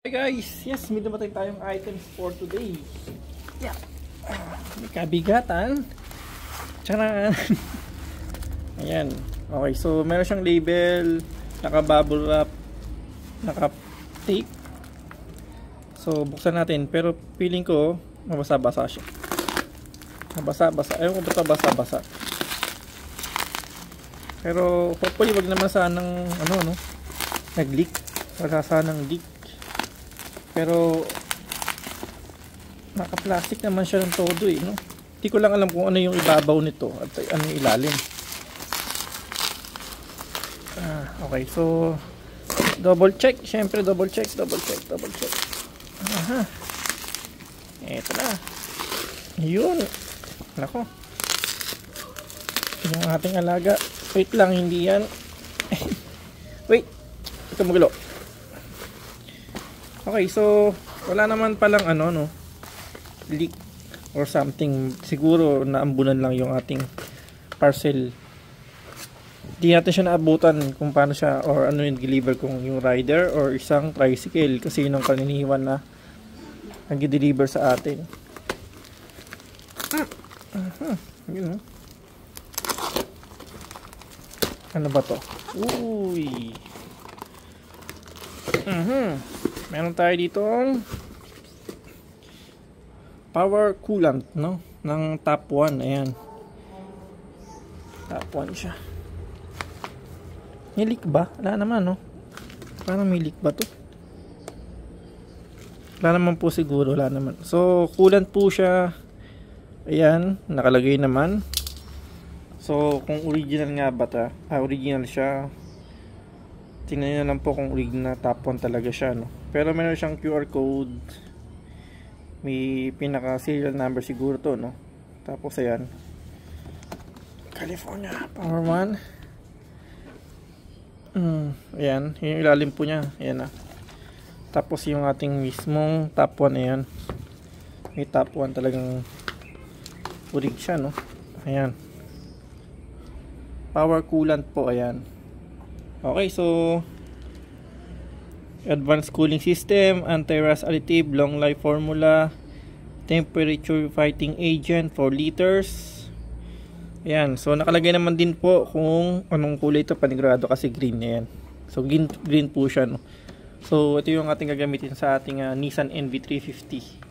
Hi guys! Yes, may dumatay tayong items for today. Yeah. May kabigatan. Tcharan! Ayan. Okay, so meron siyang label, naka-bubble wrap, naka-tape. So, buksan natin. Pero feeling ko, mabasa-basa siya. Mabasa-basa. Ayun ko ba basa-basa. Pero, hopefully, wag naman sanang, nag-leak. Wala sanang leak. Pero naka-plastic naman siya ng todo no? Hindi ko lang alam kung ano yung ibabaw nito at ano yung ilalim. Okay, so double check, syempre double check. Aha. Eto na. Yun. Nako. Yung ating alaga. Wait lang, hindi yan. Wait. Ito magulo. Okay, so wala naman palang leak or something. Siguro naambunan lang yung ating parcel. Di natin siya naabutan kung paano siya or ano yung deliver, kung yung rider or isang tricycle, kasi yun ang kaniniwan na nag-deliver sa atin. Yun, ano ba to? Uy. Meron tayo dito power coolant, no? Ng top 1. Ayan. Top 1 siya. May leak ba? Wala naman, no? Parang may leak ba to? Wala naman po siguro. Wala naman. So, coolant po siya. Ayan. Nakalagay naman. So, kung original nga ba ta? Original siya. Tingnan nyo lang po kung original na top 1 talaga siya, no? Pero meron siyang QR code. May pinaka serial number siguro to, no? Tapos ayan, California Power 1. Ayan, yung ilalim po niya. Ayan na. Tapos yung ating mismong top 1, ayan. May top 1 talagang urig siya, no? Ayan. Power coolant po, ayan. Okay, so advanced cooling system, anti-rust additive, long life formula, temperature fighting agent, 4 liters. Ayan, so nakalagay naman din po kung anong kulay ito, panigurado kasi green. Ayan, so green po siya, no? So ito yung ating gagamitin sa ating Nissan NV350.